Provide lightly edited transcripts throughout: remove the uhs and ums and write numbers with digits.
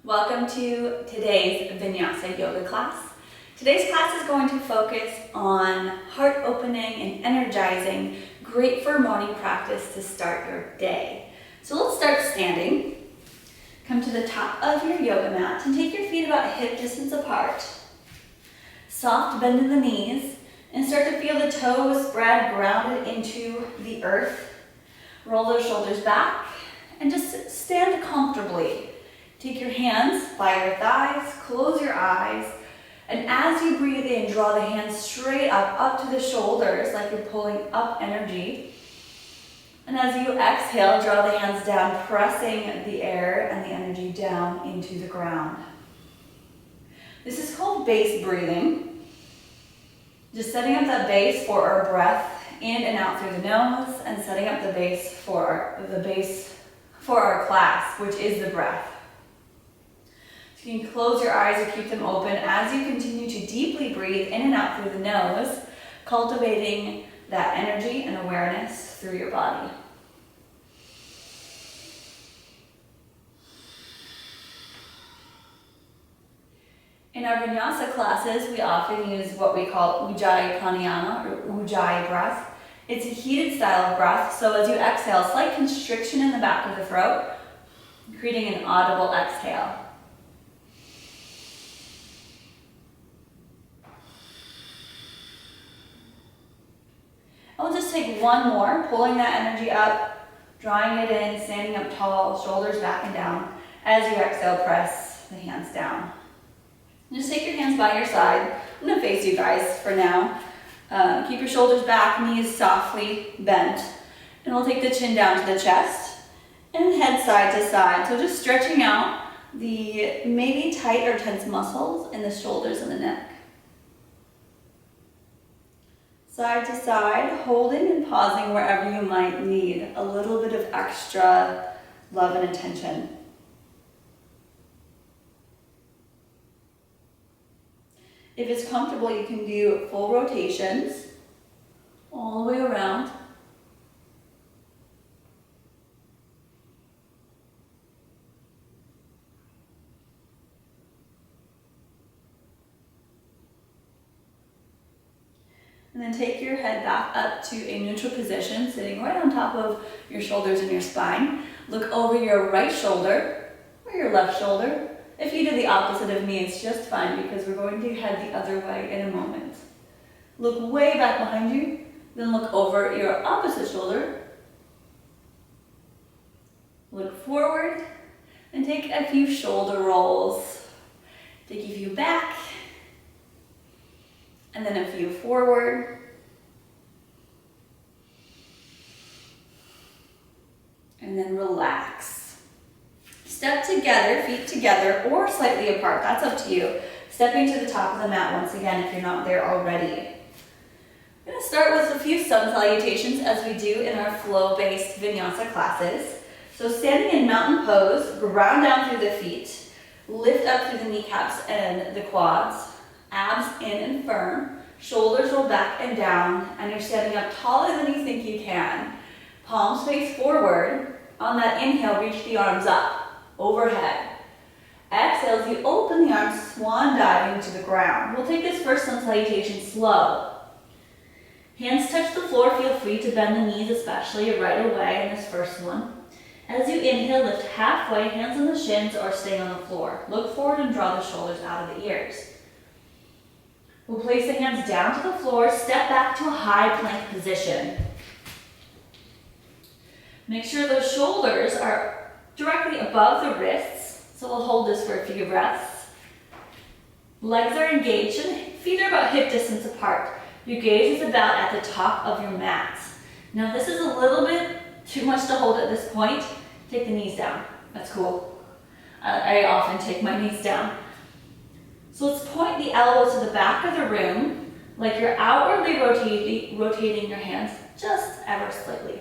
Welcome to today's Vinyasa yoga class. Today's class is going to focus on heart opening and energizing, great for morning practice to start your day. So let's start standing. Come to the top of your yoga mat and take your feet about hip distance apart. Soft bend in the knees and start to feel the toes spread, grounded into the earth. Roll those shoulders back and just stand comfortably. Take your hands by your thighs, close your eyes, and as you breathe in, draw the hands straight up to the shoulders like you're pulling up energy. And as you exhale, draw the hands down, pressing the air and the energy down into the ground. This is called base breathing. Just setting up that base for our breath in and out through the nose, and setting up the base for our class, which is the breath. You can close your eyes or keep them open as you continue to deeply breathe in and out through the nose, cultivating that energy and awareness through your body. In our Vinyasa classes, we often use what we call Ujjayi Pranayama or Ujjayi breath. It's a heated style of breath, so as you exhale, slight constriction in the back of the throat, creating an audible exhale. We'll just take one more, pulling that energy up, drawing it in, standing up tall, shoulders back and down. As you exhale, press the hands down. And just take your hands by your side. I'm going to face you guys for now. Keep your shoulders back, knees softly bent. And we'll take the chin down to the chest and head side to side. So just stretching out the maybe tight or tense muscles in the shoulders and the neck. Side to side, holding and pausing wherever you might need a little bit of extra love and attention. If it's comfortable, you can do full rotations all the way around. And then take your head back up to a neutral position, sitting right on top of your shoulders and your spine. Look over your right shoulder or your left shoulder. If you do the opposite of me, it's just fine because we're going to head the other way in a moment. Look way back behind you, then look over your opposite shoulder. Look forward and take a few shoulder rolls. Take a few back. And then a few forward. And then relax. Step together, feet together, or slightly apart. That's up to you. Stepping to the top of the mat once again if you're not there already. I'm going to start with a few sun salutations as we do in our flow-based Vinyasa classes. So standing in mountain pose, ground down through the feet, lift up through the kneecaps and the quads. Abs in and firm, shoulders roll back and down, and you're standing up taller than you think you can. Palms face forward. On that inhale, reach the arms up, overhead. Exhale, as you open the arms, swan diving to the ground. We'll take this first sun salutation slow. Hands touch the floor, feel free to bend the knees, especially right away in this first one. As you inhale, lift halfway, hands on the shins or stay on the floor. Look forward and draw the shoulders out of the ears. We'll place the hands down to the floor, step back to a high plank position. Make sure those shoulders are directly above the wrists, so we'll hold this for a few breaths. Legs are engaged and feet are about hip distance apart. Your gaze is about at the top of your mat. Now this is a little bit too much to hold at this point. Take the knees down. That's cool. I often take my knees down. So let's point the elbows to the back of the room, like you're outwardly rotating your hands just ever slightly.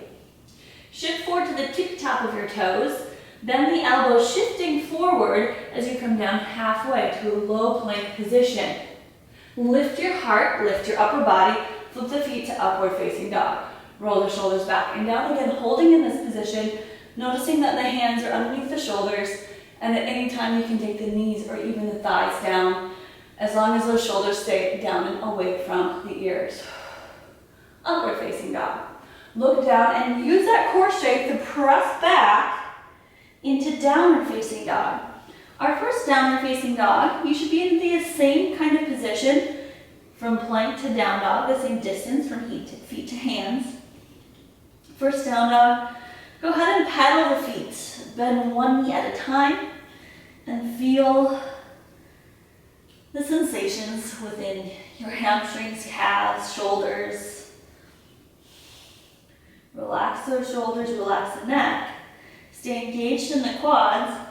Shift forward to the tip-top of your toes, bend the elbows shifting forward as you come down halfway to a low plank position. Lift your heart, lift your upper body, flip the feet to upward facing dog. Roll the shoulders back and down again, holding in this position, noticing that the hands are underneath the shoulders And at any time you can take the knees or even the thighs down, as long as those shoulders stay down and away from the ears. Upward facing dog. Look down and use that core strength to press back into downward facing dog. Our first downward facing dog, you should be in the same kind of position from plank to down dog, the same distance from feet to hands. First down dog, go ahead and pedal the feet. Bend one knee at a time and feel the sensations within your hamstrings, calves, shoulders. Relax those shoulders, relax the neck. Stay engaged in the quads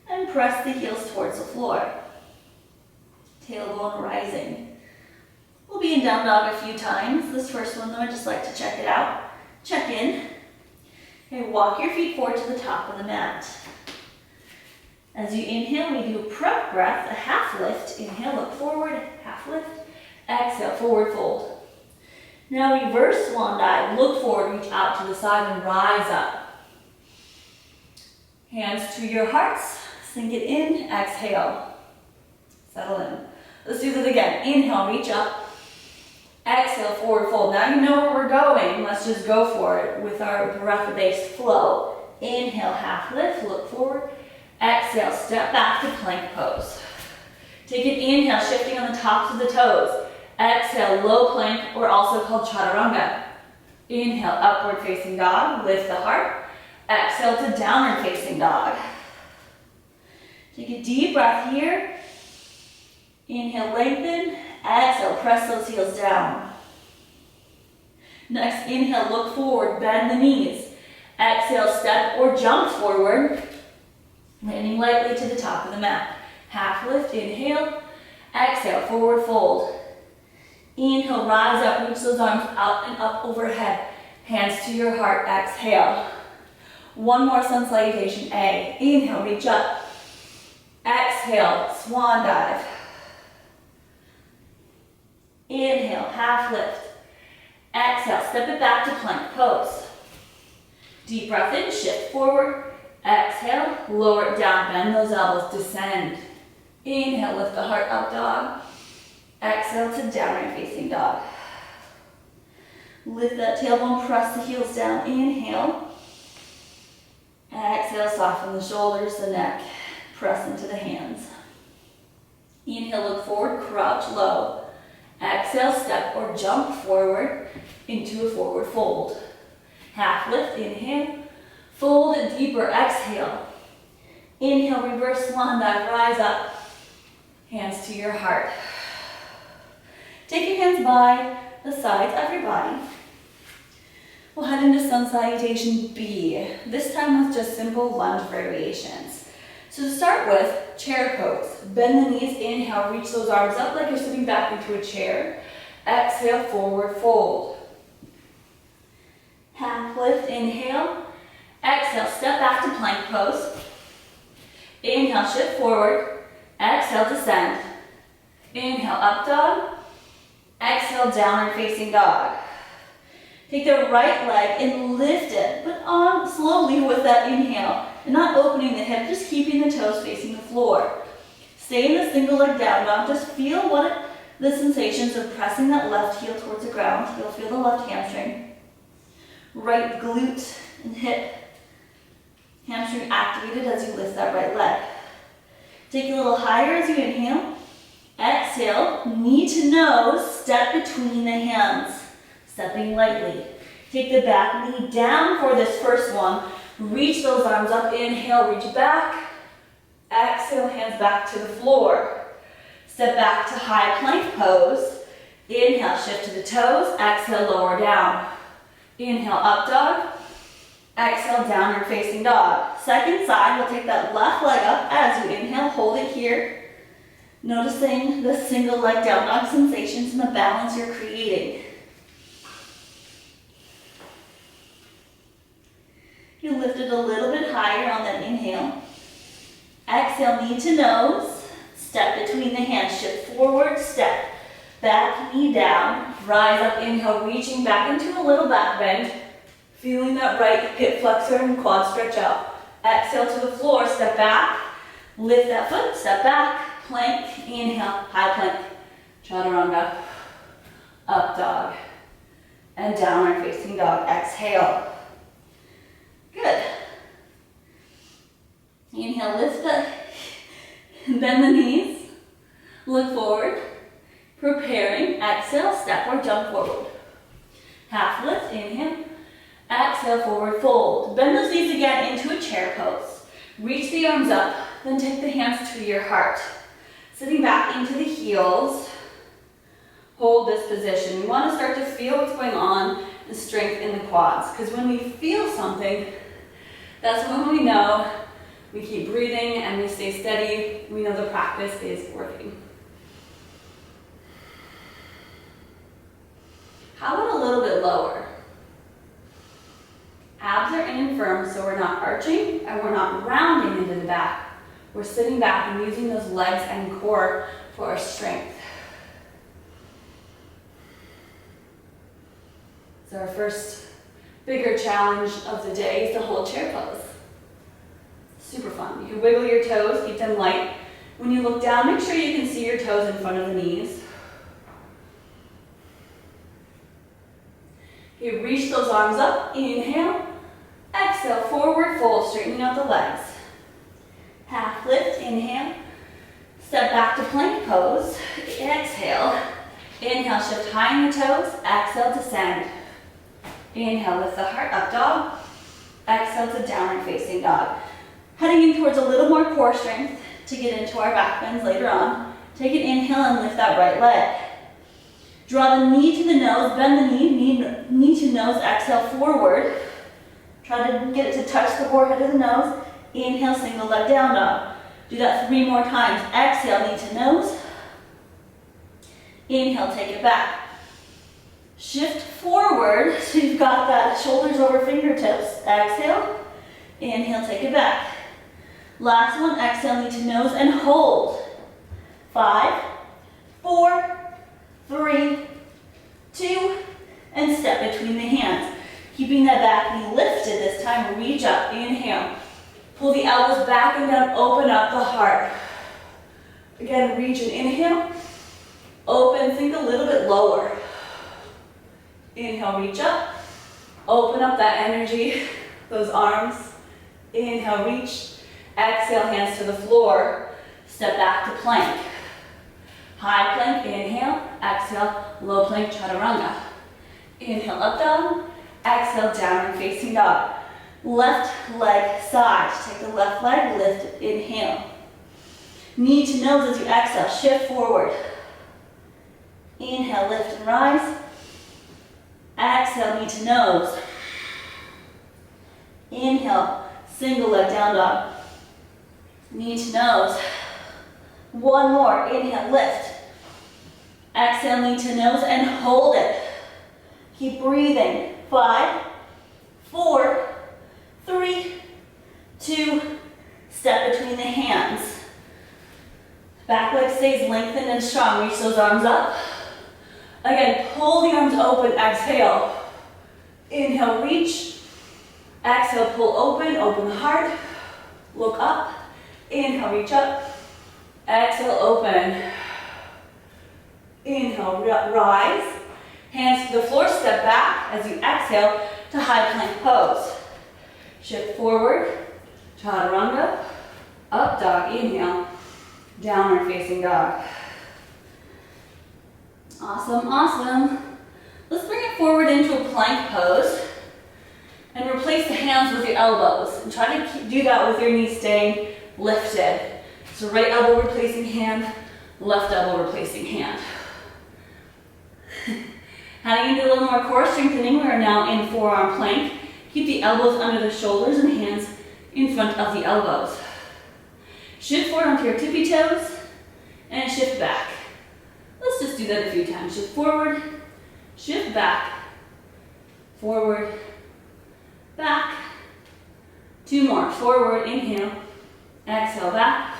and press the heels towards the floor. Tailbone rising. We'll be in down dog a few times. This first one though, I'd just like to check it out. Check in. Okay, walk your feet forward to the top of the mat. As you inhale, we do a prep breath, a half lift. Inhale, look forward, half lift. Exhale, forward fold. Now reverse swan dive. Look forward, reach out to the side and rise up. Hands to your hearts. Sink it in. Exhale. Settle in. Let's do this again. Inhale, reach up. Exhale, forward fold. Now you know where we're going. Let's just go for it with our breath-based flow. Inhale, half lift, look forward. Exhale, step back to plank pose. Take an inhale, shifting on the tops of the toes. Exhale, low plank, or also called chaturanga. Inhale, upward facing dog, lift the heart. Exhale to downward facing dog. Take a deep breath here. Inhale, lengthen. Exhale, press those heels down. Next, inhale, look forward, bend the knees. Exhale, step or jump forward, landing lightly to the top of the mat. Half lift, inhale. Exhale, forward fold. Inhale, rise up, reach those arms out and up overhead. Hands to your heart, exhale. One more sun salutation, A. Inhale, reach up. Exhale, swan dive. Inhale, half lift. Exhale, step it back to plank pose. Deep breath in, shift forward. Exhale, lower it down, bend those elbows, descend. Inhale, lift the heart up dog. Exhale to downward facing dog. Lift that tailbone, press the heels down. Inhale. Exhale, soften the shoulders, the neck. Press into the hands. Inhale, look forward, crouch low. Exhale, step or jump forward into a forward fold. Half lift, inhale. Fold it deeper, exhale. Inhale, reverse swan dive, rise up. Hands to your heart. Take your hands by the sides of your body. We'll head into sun salutation B, this time with just simple lunge variations. So to start with, chair pose. Bend the knees, inhale, reach those arms up like you're sitting back into a chair. Exhale, forward fold. Half lift, inhale. Exhale, step back to plank pose. Inhale, shift forward. Exhale, descend. Inhale, up dog. Exhale, downward facing dog. Take the right leg and lift it, but on slowly with that inhale. And not opening the hip, just keeping the toes facing the floor. Stay in the single leg down dog. Just feel the sensations of pressing that left heel towards the ground. You'll feel the left hamstring. Right glute and hip. Hamstring activated as you lift that right leg. Take a little higher as you inhale. Exhale, knee to nose, step between the hands. Stepping lightly. Take the back knee down for this first one. Reach those arms up, inhale, reach back. Exhale, hands back to the floor. Step back to high plank pose. Inhale, shift to the toes. Exhale, lower down. Inhale, up dog. Exhale, downward facing dog. Second side, we'll take that left leg up as you inhale, hold it here. Noticing the single leg down dog sensations and the balance you're creating. You lift it a little bit higher on that inhale. Exhale, knee to nose. Step between the hands, shift forward, step. Back, knee down. Rise up, inhale, reaching back into a little back bend. Feeling that right hip flexor and quad stretch out. Exhale to the floor, step back. Lift that foot, step back, plank, inhale, high plank, chaturanga, up dog, and downward facing dog. Exhale. Good. Inhale, lift the, bend the knees, look forward, preparing. Exhale, step or jump forward. Half lift, inhale, exhale, forward fold. Bend those knees again into a chair pose. Reach the arms up, then take the hands to your heart. Sitting back into the heels, hold this position. We want to start to feel what's going on, the strength in the quads. Because when we feel something, that's when we know we keep breathing and we stay steady. We know the practice is working. How about a little bit lower? Abs are in and firm, so we're not arching and we're not rounding into the back. We're sitting back and using those legs and core for our strength. So our first bigger challenge of the day is to hold chair pose. Super fun. You can wiggle your toes, keep them light. When you look down, make sure you can see your toes in front of the knees. You reach those arms up, inhale, exhale, forward fold, straightening out the legs. Half lift, inhale, step back to plank pose, exhale, inhale, shift high in the toes, exhale, descend. Inhale, lift the heart, up dog, exhale to downward facing dog. Heading in towards a little more core strength to get into our back bends later on. Take an inhale and lift that right leg. Draw the knee to the nose, bend the knee to nose, exhale forward. Try to get it to touch the forehead of the nose. Inhale, single leg down dog. Do that 3 more times. Exhale, knee to nose. Inhale, take it back. Shift forward so you've got that shoulders over fingertips. Exhale, inhale, take it back. Last one, exhale, knee to nose and hold. 5, 4, 3, 2, and step between the hands. Keeping that back knee lifted this time, reach up, inhale. Pull the elbows back and down, open up the heart. Again, reach and inhale. Open, think a little bit lower. Inhale, reach up. Open up that energy, those arms. Inhale, reach. Exhale, hands to the floor. Step back to plank. High plank, inhale. Exhale, low plank, chaturanga. Inhale, up dog. Exhale, downward facing dog. Left leg side. Take the left leg, lift, inhale. Knee to nose as you exhale, shift forward. Inhale, lift and rise. Exhale, knee to nose. Inhale, single leg down dog. Knee to nose. One more, inhale, lift. Exhale, knee to nose and hold it. Keep breathing. 5, 4, 3, 2, step between the hands. Back leg stays lengthened and strong. Reach those arms up. Again, pull the arms open, exhale. Inhale, reach. Exhale, pull open, open the heart. Look up. Inhale, reach up. Exhale, open. Inhale, rise. Hands to the floor, step back as you exhale to high plank pose. Shift forward, chaturanga, up dog, inhale, downward facing dog. Awesome, awesome. Let's bring it forward into a plank pose and replace the hands with your elbows. And try to do that with your knees staying lifted. So right elbow replacing hand, left elbow replacing hand. Heading into a little more core strengthening, we are now in forearm plank. Keep the elbows under the shoulders and hands in front of the elbows. Shift forward onto your tippy toes and shift back. Let's just do that a few times. Shift forward, shift back, forward, back. 2 more. Forward, inhale, exhale, back.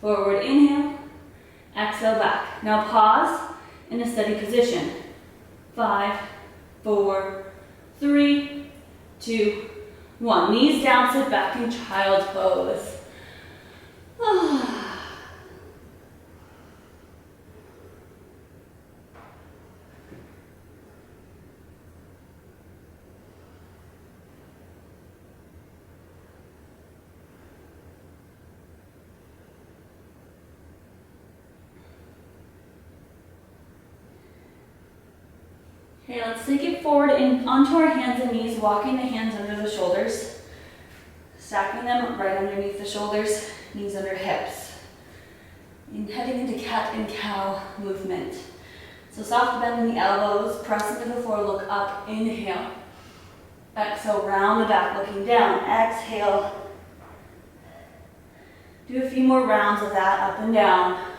Forward, inhale, exhale, back. Now pause in a steady position. 5, 4, 3, 2, 1. Knees down, sit back in child's pose. Okay, let's take it forward and onto our hands and knees, walking the hands under the shoulders, stacking them right underneath the shoulders, knees under hips. And heading into cat and cow movement. So soft bend in the elbows, press into the floor, look up, inhale. Exhale, round the back, looking down. Exhale. Do a few more rounds of that, up and down.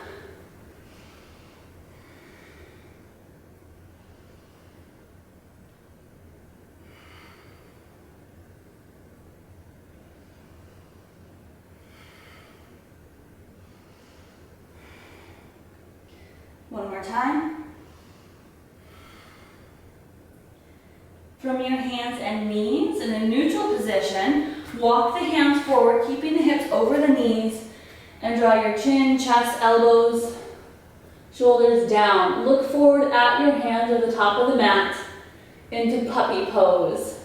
One more time. From your hands and knees in a neutral position, walk the hands forward, keeping the hips over the knees, and draw your chin, chest, elbows, shoulders down. Look forward at your hands at the top of the mat into puppy pose.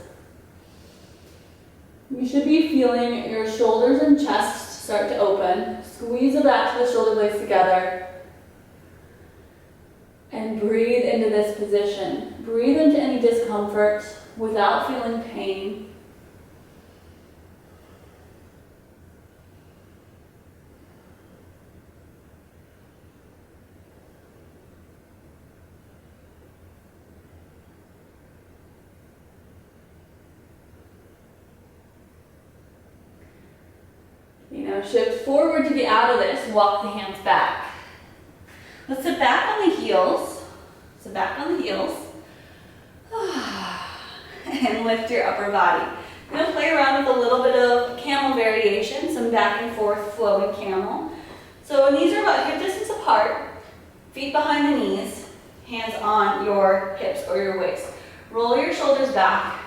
You should be feeling your shoulders and chest start to open. Squeeze the back of the shoulder blades together. And breathe into this position. Breathe into any discomfort without feeling pain. Shift forward to get out of this. Walk the hands back. Let's sit back on the heels. Sit back on the heels. And lift your upper body. I'm going to play around with a little bit of camel variation, some back and forth flowing camel. So knees are about hip distance apart, feet behind the knees, hands on your hips or your waist. Roll your shoulders back,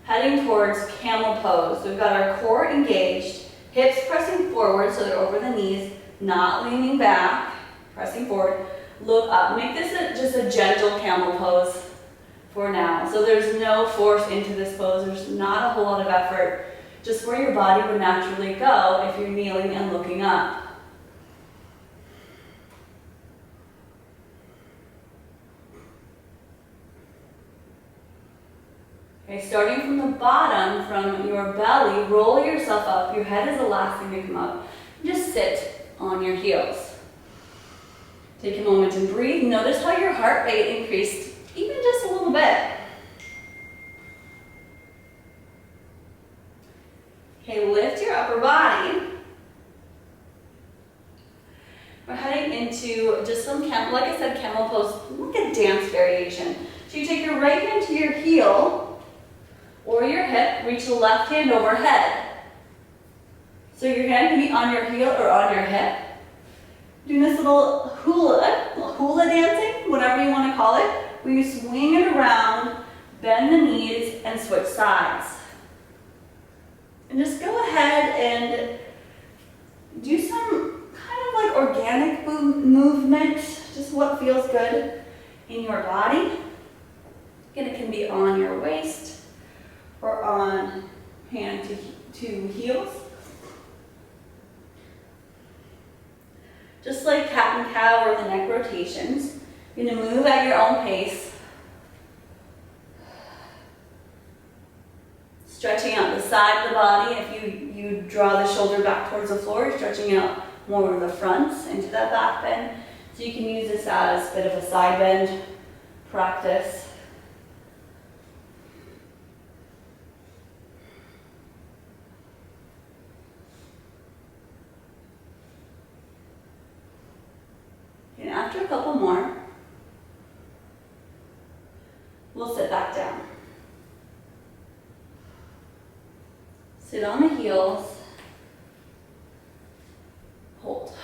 heading towards camel pose. So we've got our core engaged, hips pressing forward so they're over the knees, not leaning back. Pressing forward, look up. Make this just a gentle camel pose for now. So there's no force into this pose. There's not a whole lot of effort. Just where your body would naturally go if you're kneeling and looking up. Okay, starting from the bottom, from your belly, roll yourself up. Your head is the last thing to come up. Just sit on your heels. Take a moment and breathe. Notice how your heart rate increased even just a little bit. Okay, lift your upper body. We're heading into just some, like I said, camel pose, like a dance variation. So you take your right hand to your heel or your hip, reach the left hand overhead. So your hand can be on your heel or on your hip. Doing this little hula dancing, whatever you want to call it, where you swing it around, bend the knees, and switch sides. And just go ahead and do some kind of like organic movement, just what feels good in your body. Again, it can be on your waist or on hand to heels. Just like cat and cow or the neck rotations, you're going to move at your own pace. Stretching out the side of the body. If you draw the shoulder back towards the floor, you're stretching out more of the fronts into that back bend. So you can use this as a bit of a side bend practice. And after a couple more, we'll sit back down. Sit on the heels. Hold.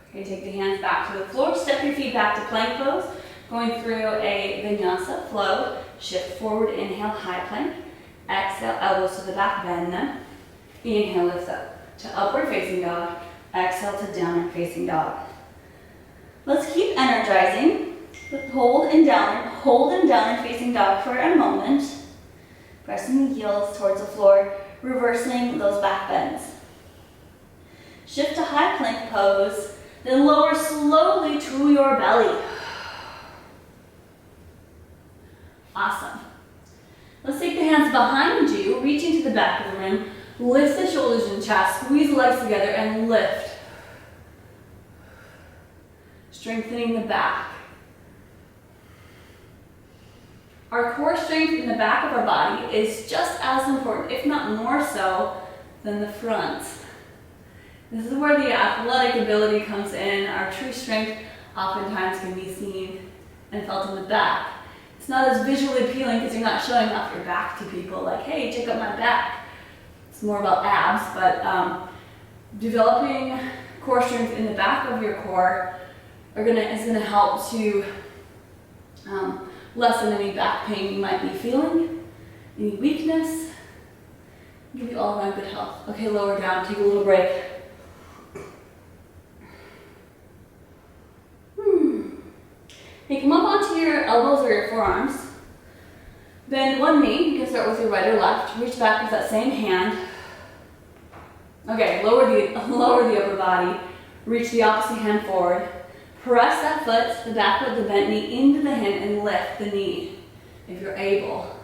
Okay, take the hands back to the floor. Step your feet back to plank pose. Going through a Vinyasa flow. Shift forward, inhale, high plank. Exhale, elbows to the back, bend them. Inhale, lift up to upward facing dog. Exhale to downward facing dog. Let's keep energizing. Hold and downward facing dog for a moment. Pressing the heels towards the floor, reversing those back bends. Shift to high plank pose, then lower slowly to your belly. Awesome. Let's take the hands behind you, reaching to the back of the room. Lift the shoulders and chest, squeeze the legs together and lift. Strengthening the back. Our core strength in the back of our body is just as important, if not more so, than the front. This is where the athletic ability comes in. Our true strength oftentimes can be seen and felt in the back. It's not as visually appealing because you're not showing off your back to people like, hey, check out my back. It's more about abs, but developing core strength in the back of your core is gonna help to lessen any back pain you might be feeling, any weakness, give you all around good health. Okay, lower down, take a little break. Okay, come up onto your elbows or your forearms. Bend one knee, you can start with your right or left. Reach back with that same hand. Okay, lower the upper body. Reach the opposite hand forward. Press that foot, the back foot, the bent knee into the hand and lift the knee. If you're able,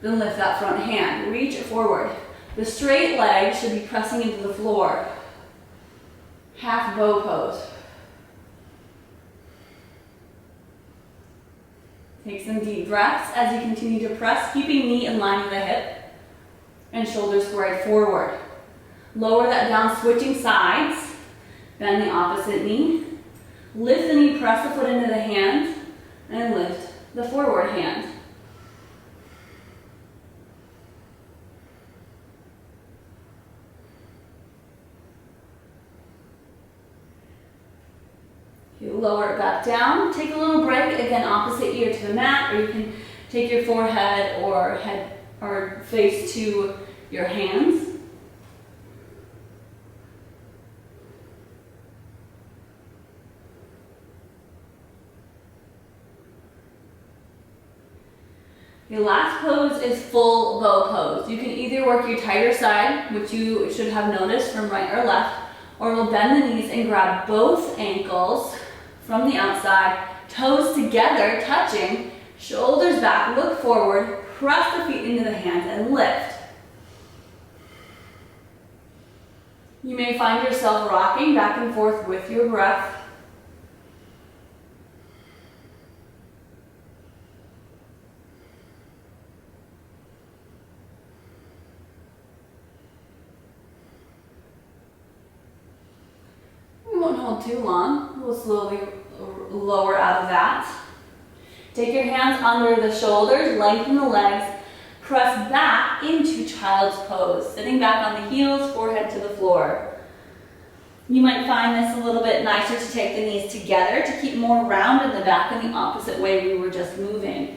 then lift that front hand. Reach it forward. The straight leg should be pressing into the floor. Half bow pose. Take some deep breaths as you continue to press, keeping knee in line with the hip and shoulders squared forward. Lower that down, switching sides. Bend the opposite knee. Lift the knee, press the foot into the hand, and lift the forward hand. You lower it back down. Take a little break. Again, opposite ear to the mat, or you can take your forehead or face to your hands. Your last pose is full bow pose. You can either work your tighter side, which you should have noticed from right or left, or we'll bend the knees and grab both ankles from the outside, toes together, touching, shoulders back, look forward, press the feet into the hands and lift. You may find yourself rocking back and forth with your breath. Hold too long. We'll slowly lower out of that. Take your hands under the shoulders, lengthen the legs, press back into child's pose, sitting back on the heels, forehead to the floor. You might find this a little bit nicer to take the knees together to keep more round in the back in the opposite way we were just moving.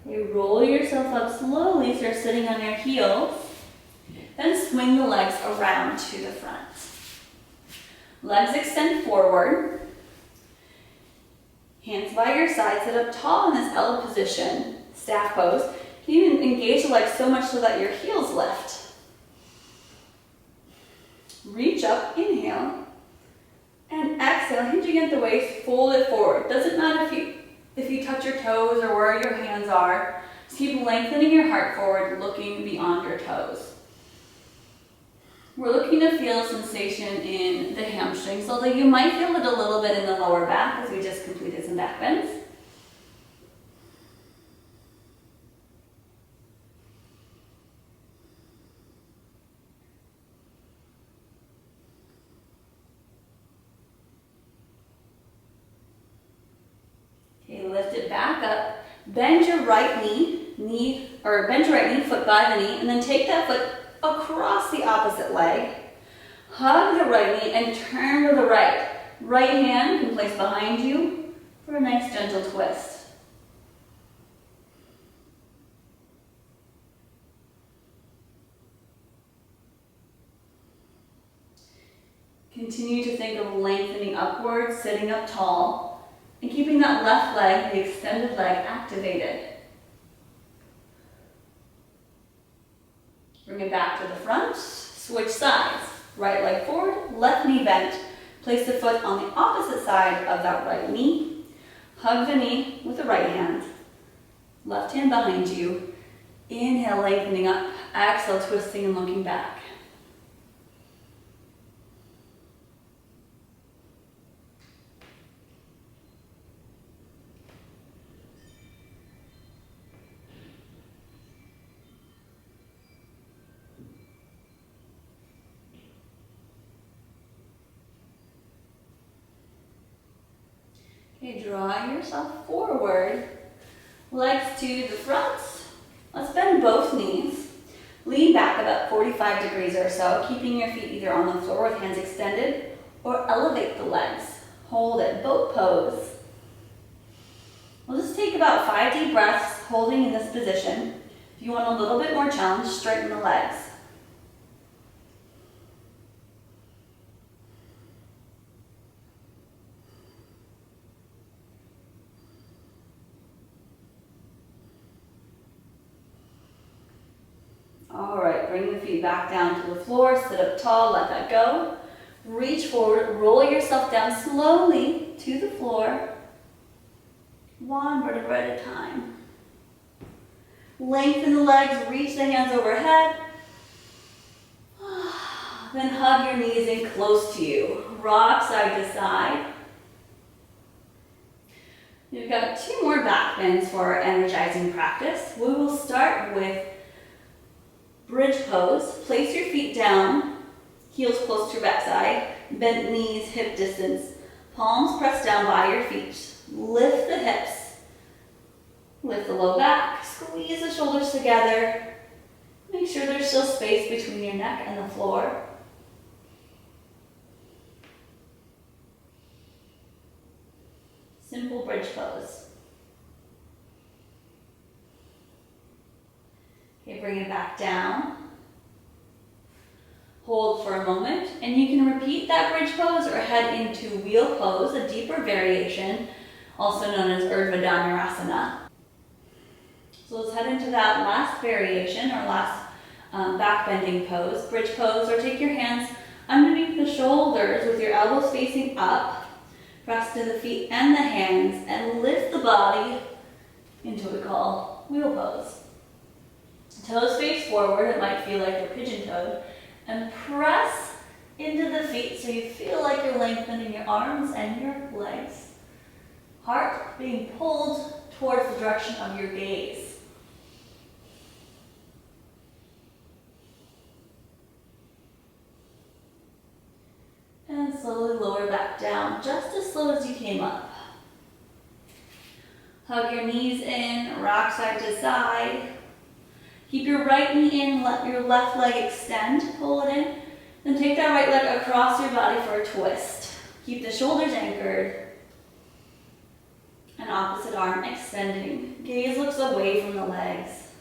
You roll yourself up slowly, start sitting on your heels, then swing the legs around to the front. Legs extend forward, hands by your side, sit up tall in this L position, staff pose. You can even engage the legs so much so that your heels lift. Reach up, inhale, and exhale, hinging at the waist, fold it forward. Doesn't matter if you touch your toes or where your hands are. Just keep lengthening your heart forward, looking beyond your toes. We're looking to feel sensation in the hamstrings, although you might feel it a little bit in the lower back as we just completed some back bends. Lift it back up, bend your right knee, foot by the knee, and then take that foot across the opposite leg. Hug the right knee and turn to the right. Right hand can place behind you for a nice gentle twist. Continue to think of lengthening upwards, sitting up tall, and keeping that left leg, the extended leg, activated. Bring it back to the front, switch sides. Right leg forward, left knee bent. Place the foot on the opposite side of that right knee. Hug the knee with the right hand. Left hand behind you. Inhale, lengthening up. Exhale, twisting and looking back. Okay, draw yourself forward, legs to the front. Let's bend both knees. Lean back about 45 degrees or so, keeping your feet either on the floor with hands extended or elevate the legs. Hold it, boat pose. We'll just take about 5 deep breaths holding in this position. If you want a little bit more challenge, straighten the legs. All right, bring the feet back down to the floor, sit up tall, let that go. Reach forward, roll yourself down slowly to the floor. One vertebra at a time. Lengthen the legs, reach the hands overhead. Then hug your knees in close to you. Rock side to side. We've got 2 more back bends for our energizing practice. We will start with bridge pose. Place your feet down, heels close to your backside, bent knees, hip distance, palms pressed down by your feet. Lift the hips, lift the low back, squeeze the shoulders together. Make sure there's still space between your neck and the floor. Simple bridge pose. Okay, bring it back down. Hold for a moment, and you can repeat that bridge pose or head into wheel pose, a deeper variation, also known as Urdhva Dhanurasana. So let's head into that last variation, or last back bending pose, bridge pose, or take your hands underneath the shoulders with your elbows facing up. Press to the feet and the hands, and lift the body into what we call wheel pose. Toes face forward, it might feel like you're pigeon-toed, and press into the feet so you feel like you're lengthening your arms and your legs. Heart being pulled towards the direction of your gaze. And slowly lower back down, just as slow as you came up. Hug your knees in, rock side to side. Keep your right knee in, let your left leg extend, pull it in. Then take that right leg across your body for a twist. Keep the shoulders anchored. And opposite arm extending. Gaze looks away from the legs.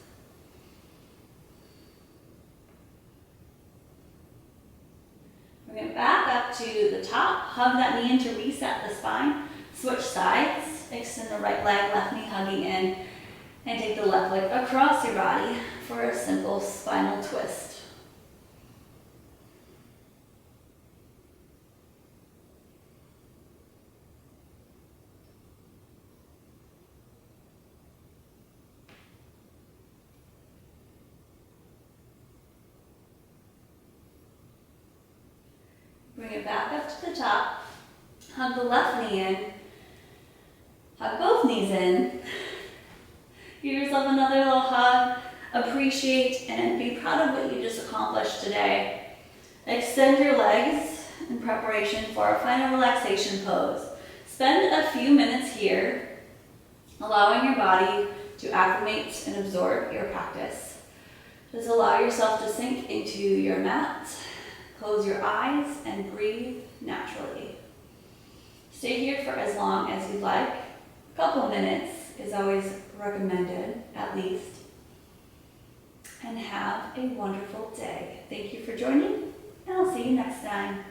Bring it back up to the top. Hug that knee in to reset the spine. Switch sides. Extend the right leg, left knee hugging in. And take the left leg across your body for a simple spinal twist. Bring it back up to the top. Hug the left knee in. Hug both knees in. Give yourself another little hug. Appreciate and be proud of what you just accomplished today. Extend your legs in preparation for our final relaxation pose. Spend a few minutes here, allowing your body to acclimate and absorb your practice. Just allow yourself to sink into your mat. Close your eyes and breathe naturally. Stay here for as long as you'd like. A couple of minutes is always recommended, at least. And have a wonderful day. Thank you for joining, and I'll see you next time.